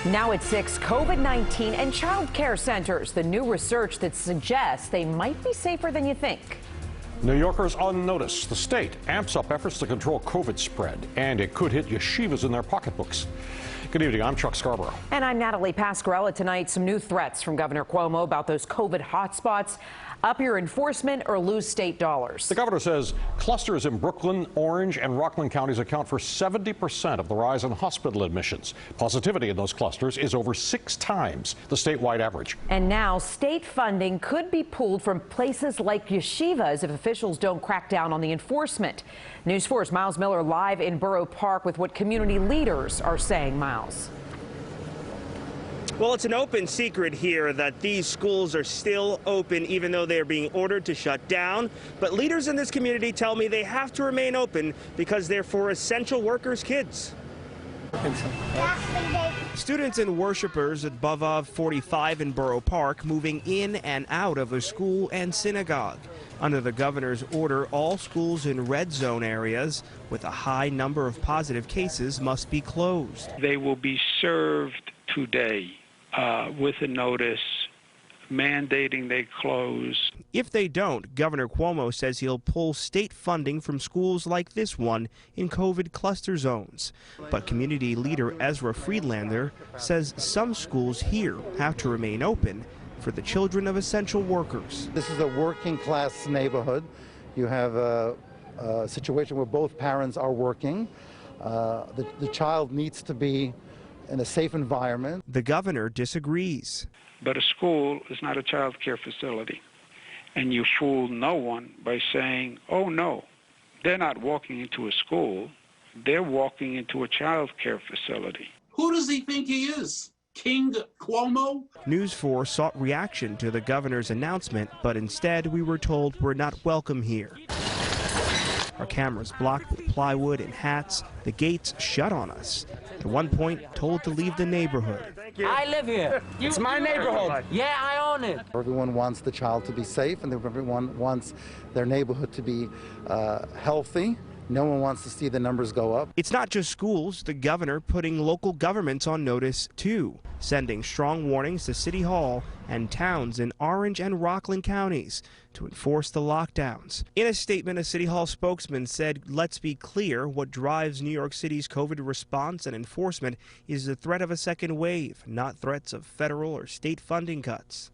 Now at 6, COVID-19 and child care centers. The new research that suggests they might be safer than you think. New Yorkers on notice. The state amps up efforts to control COVID spread, and it could hit yeshivas in their pocketbooks. Good evening. I'm Chuck Scarborough. And I'm Natalie Pascarella. Tonight, some new threats from Governor Cuomo about those COVID hotspots. Up your enforcement or lose state dollars. The governor says clusters in Brooklyn, Orange, and Rockland counties account for 70% of the rise in hospital admissions. Positivity in those clusters is over 6 times the statewide average. And now state funding could be pulled from places like yeshivas if officials don't crack down on the enforcement. News 4's Miles Miller live in Borough Park with what community leaders are saying. Miles. Well, it's an open secret here that these schools are still open, even though they are being ordered to shut down. But leaders in this community tell me they have to remain open because they're for essential workers' kids. Students and worshipers at Bavov 45 in Borough Park moving in and out of a school and synagogue. Under the governor's order, all schools in red zone areas with a high number of positive cases must be closed. They will be served today with a notice mandating they close. If they don't, Governor Cuomo says he'll pull state funding from schools like this one in COVID cluster zones. But community leader Ezra Friedlander says some schools here have to remain open for the children of essential workers. This is a working class neighborhood. You have a situation where both parents are working. The child needs to be in a safe environment. The governor disagrees. But a school is not a child care facility. And you fool no one by saying, oh no, they're not walking into a school, they're walking into a child care facility. Who does he think he is? King Cuomo? News 4 sought reaction to the governor's announcement, but instead we were told we're not welcome here. Our cameras blocked with plywood and hats, the gates shut on us. At one point, told to leave the neighborhood. I live here. It's my neighborhood. Yeah, I own it. Everyone wants the child to be safe, and everyone wants their neighborhood to be healthy. No one wants to see the numbers go up. It's not just schools. The governor putting local governments on notice, too, sending strong warnings to City Hall and towns in Orange and Rockland counties to enforce the lockdowns. In a statement, a City Hall spokesman said, let's be clear, what drives New York City's COVID response and enforcement is the threat of a second wave, not threats of federal or state funding cuts.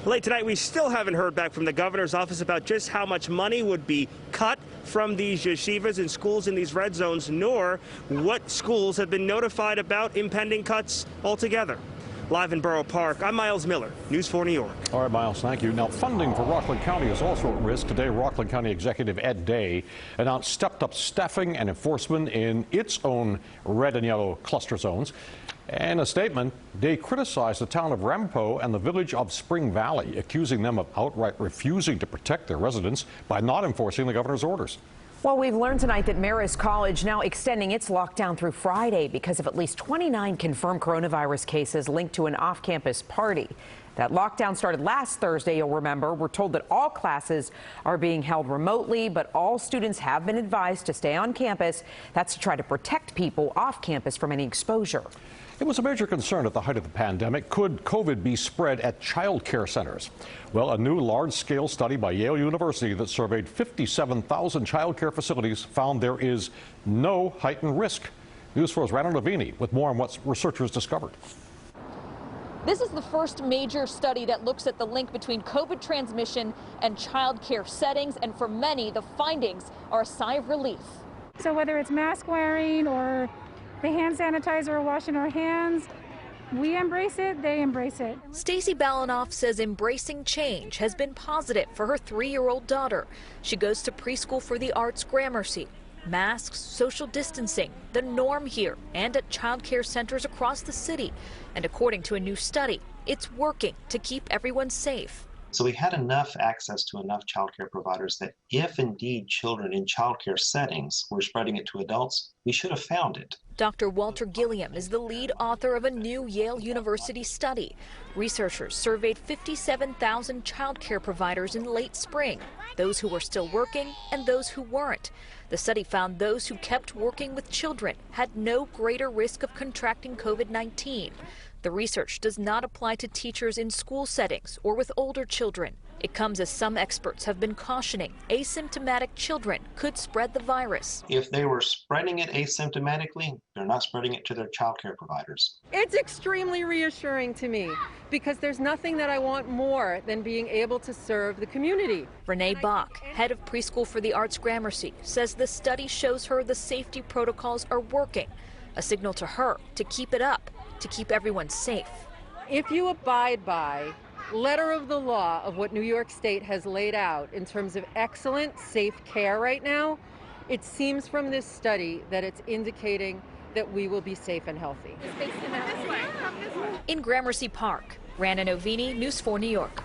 Late tonight, we still haven't heard back from the governor's office about just how much money would be cut from these yeshivas and schools in these red zones, nor what schools have been notified about impending cuts altogether. Live in Borough Park, I'm Miles Miller, News 4 New York. All right, Miles, thank you. Now, funding for Rockland County is also at risk. Today, Rockland County Executive Ed Day announced stepped-up staffing and enforcement in its own red and yellow cluster zones. In a statement, they criticized the town of Ramapo and the village of Spring Valley, accusing them of outright refusing to protect their residents by not enforcing the governor's orders. Well, we've learned tonight that Marist College now extending its lockdown through Friday because of at least 29 confirmed coronavirus cases linked to an off-campus party. That lockdown started last Thursday, you'll remember. We're told that all classes are being held remotely, but all students have been advised to stay on campus. That's to try to protect people off campus from any exposure. It was a major concern at the height of the pandemic. Could COVID be spread at child care centers? Well, a new large-scale study by Yale University that surveyed 57,000 child care facilities found there is no heightened risk. News 4's Rana Navini with more on what researchers discovered. This is the first major study that looks at the link between COVID transmission and child care settings, and for many, the findings are a sigh of relief. So whether it's mask wearing or the hand sanitizer or washing our hands, we embrace it, they embrace it. STACIE BALANOFF says embracing change has been positive for her 3-year-old daughter. She goes to preschool for the arts Gramercy. Masks, social distancing, the norm here and at child care centers across the city. And according to a new study, it's working to keep everyone safe. So we had enough access to enough childcare providers that if indeed children in childcare settings were spreading it to adults, we should have found it. Dr. Walter Gilliam is the lead author of a new Yale University study. Researchers surveyed 57,000 childcare providers in late spring, those who were still working and those who weren't. The study found those who kept working with children had no greater risk of contracting COVID-19. The research does not apply to teachers in school settings or with older children. It comes as some experts have been cautioning asymptomatic children could spread the virus. If they were spreading it asymptomatically, they're not spreading it to their childcare providers. It's extremely reassuring to me because there's nothing that I want more than being able to serve the community. Renee Bach, head of Preschool for the Arts Gramercy, says the study shows her the safety protocols are working, a signal to her to keep it up, to keep everyone safe. If you abide by letter of the law of what New York State has laid out in terms of excellent, safe care right now, it seems from this study that it's indicating that we will be safe and healthy. In Gramercy Park, Rana Novini, News 4 New York.